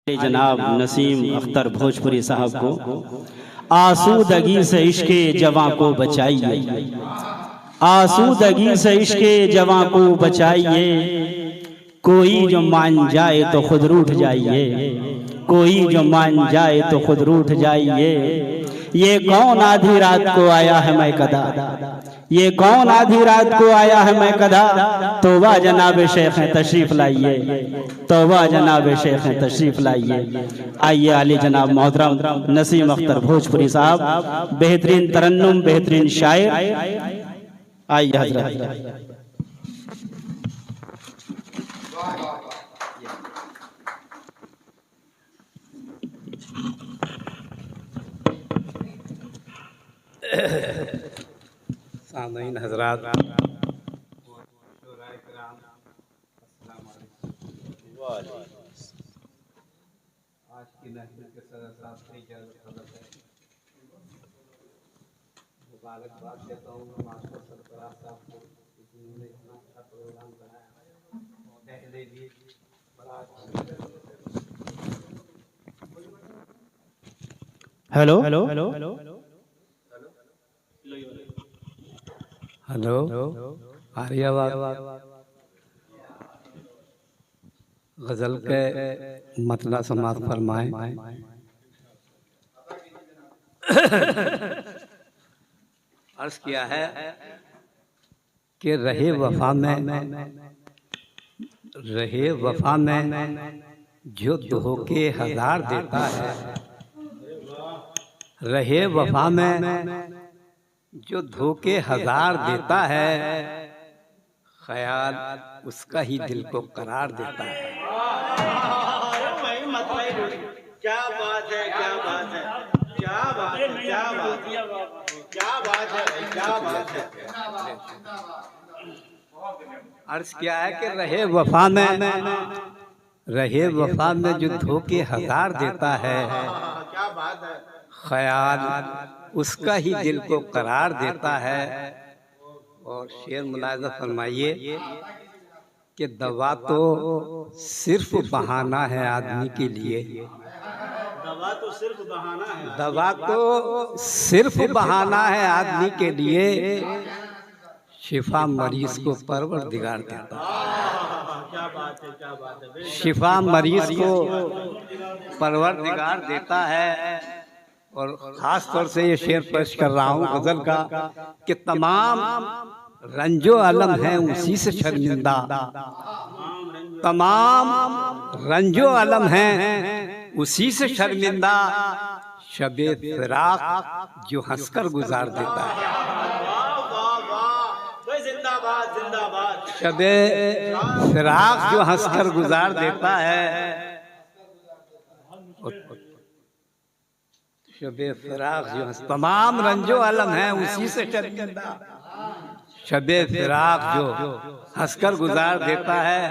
जनाब नसीम अख्तर भोजपुरी साहब को आसूदगी से इश्के जवां को बचाइए, आसूदगी से इश्के जवां को बचाइए। कोई जो मान जाए तो खुद रूठ जाइए, कोई जो मान जाए तो खुद रूठ जाइए। ये कौन आधी रात को आया है मैं कदा, ये कौन आधी रात को आया है मैं कदा। तौबा जनाब शेख हैं तशरीफ लाइए, तौबा जनाब शेख हैं तशरीफ लाइए। आइए आली जनाब मोहतरम नसीम अख्तर भोजपुरी साहब, बेहतरीन तरन्नुम, बेहतरीन शायर। आइए हजरत। सामईन हजरात, आज की महफिल के सदर साहब से मुबारकबाद देता हूँ मास्टर सरफराज साहब को, जिन्होंने इतना अच्छा प्रोग्राम बनाया। पहले भी बड़ा हेलो हेलो हेलो हेलो आ रही आवाज? गजल के मतला समाप्त फरमाएं। अर्ज किया है कि रहे वफा में, रहे वफा में जो धोखे हजार देता है, रहे वफा में जो धोखे हजार देता है, ख्याल उसका ही दिल को करार देता है। क्या बात है, क्या बात है, क्या बात है, क्या बात है, क्या बात है, क्या बात है। अर्ज किया है कि रहे वफा में, रहे वफा में जो धोखे हजार देता है, क्या बात है। ख्याल उसका ही दिल को करार देता है। और शेर मुलाहिजा फरमाइए कि दवा तो सिर्फ बहाना है आदमी के लिए, दवा तो सिर्फ बहाना है, दवा तो सिर्फ बहाना है आदमी के लिए। शिफा मरीज को परवरदिगार देता है, क्या बात है, क्या बात है। शिफा मरीज को परवरदिगार देता है। और खास तौर से ये शेर पेश कर रहा हूँ गजल का कि तमाम रंजो अलम है उसी से शर्मिंदा, तमाम रंजो अलम है उसी से शर्मिंदा। शबे फिराक जो हंसकर गुजार देता है, जिंदाबाद जिंदाबाद। शबे फिराक जो हंसकर गुजार देता है, शबे फिराक जो तमाम रंजो अलम है उसी से शर्मिंदा। शबे फिराक जो हंसकर गुजार देता है,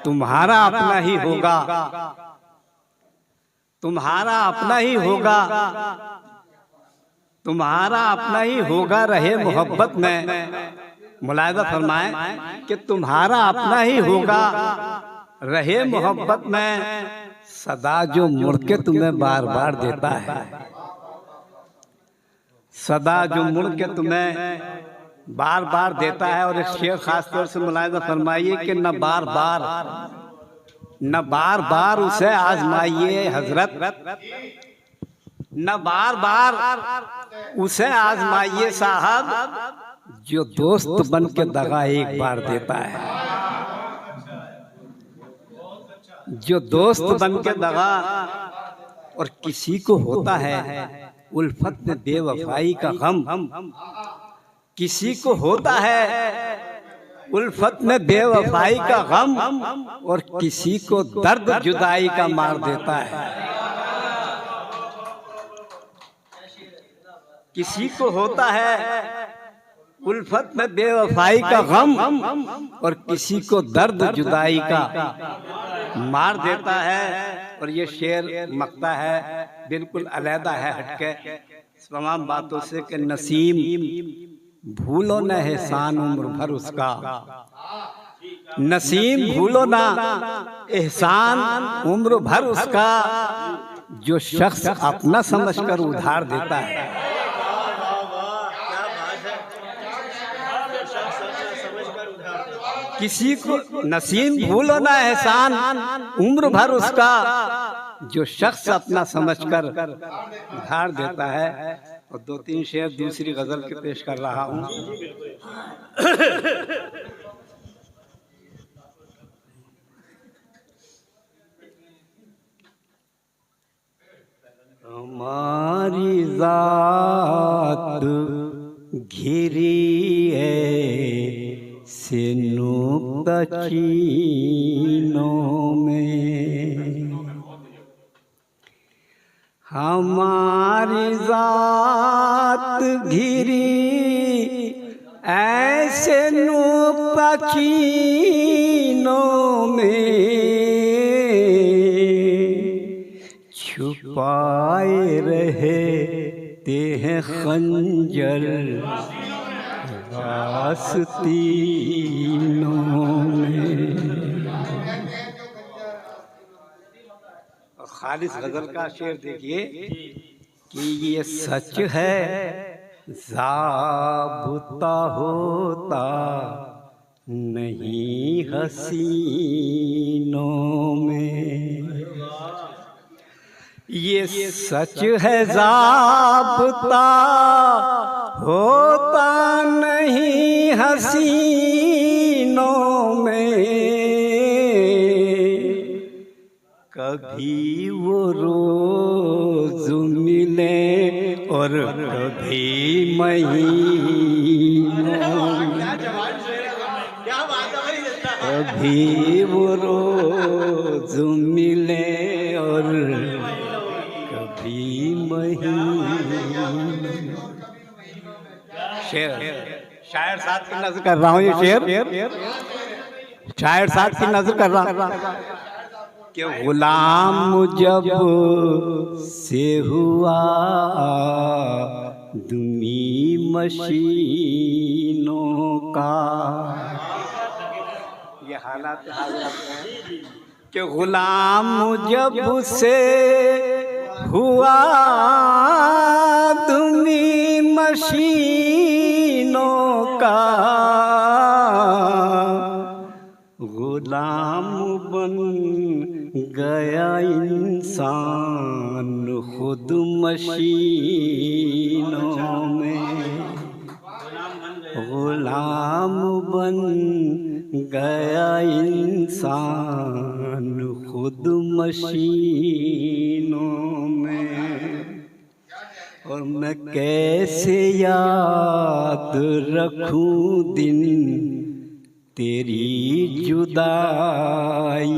तुम्हारा अपना ही होगा, तुम्हारा अपना ही होगा, तुम्हारा अपना ही होगा। रहे मोहब्बत में, मुलाहिजा फरमाएं कि तुम्हारा अपना ही होगा, रहे मोहब्बत में। सदा जो मुड़ के तुम्हें बार बार देता है, सदा जो मुड़ के तुम्हें बार बार देता है। और एक शेर खास तौर से मुलाहिजा फरमाइए कि न बार बार, न बार बार उसे आजमाइए हजरत, न बार बार उसे आजमाइए साहब, जो दोस्त बन के दगा एक बार देता है, जो दोस्त बन के दगा। और किसी को होता है उल्फत में बेवफाई का गम, किसी को होता है उल्फत में बेवफाई का गम, और किसी को दर्द जुदाई का मार देता है। किसी को होता है उल्फत में बेवफाई का गम, और किसी को दर्द जुदाई का मार देता है। और ये शेर मकता है बिल्कुल अलहदा है, हटके तमाम बातों से कि नसीम भूलो न एहसान उम्र भर उसका, नसीम भूलो ना एहसान उम्र भर उसका, जो शख्स अपना समझकर उधार देता है। किसी को नसीम भूलो ना एहसान उम्र भर उसका, जो शख्स अपना समझकर उधार देता है। और 2-3 शेर दूसरी गजल के पेश कर रहा हूँ। हमारी जात घिरी है से नुक्ताचीनों में, हमारी जात घिरी ऐसे नुक्ताचीनों में, छुपाए रहते हैं खंजर आस्तीनों में। खालिस गजल का शेर देखिए कि ये सच है ज़ाबता होता नहीं हसीनों में, ये सच है ज़ाबता होता नहीं हसीनों में, कभी वो रोज मिले और कभी महीनों में, कभी वो रोज मिले और कभी महीनों। शेर शायर साथ की नजर कर रहा हूँ, ये शेर शायर साथ की नजर कर रहा हूँ कि गुलाम जब से हुआ दुमी मशीनों का, ये हालात हैं कि गुलाम जब से हुआ दुमी मशीनों का, गुलाम बन गया इंसान खुद मशीनों में, गुलाम बन गया इंसान खुद मशीनों में। और मैं कैसे याद रखूं दिन तेरी जुदाई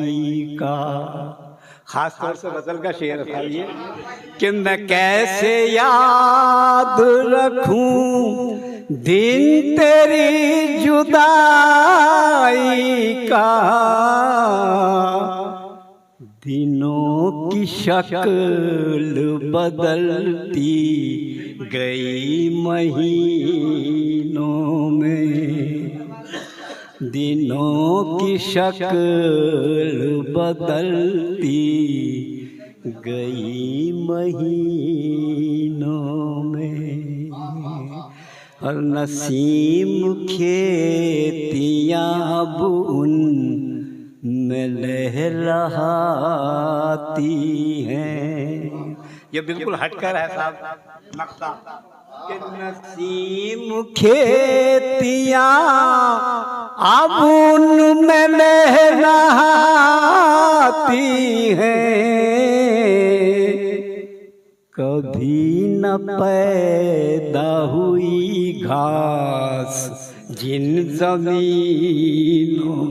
का। खास तौर से गजल का शेर था ये कि मैं कैसे याद रखूं दिन तेरी जुदाई का, दिनों की शक्ल बदलती गई महीनों में, दिनों की शक्ल बदलती गई महीनों में। और नसीम खेतियाँ अब उन में लहराती हैं। ये बिल्कुल हटकर है साहब नक्शा कि नसीम खेतियाँ अब उन में लहराती हैं, कभी न पैदा हुई घास जिन ज़मीनों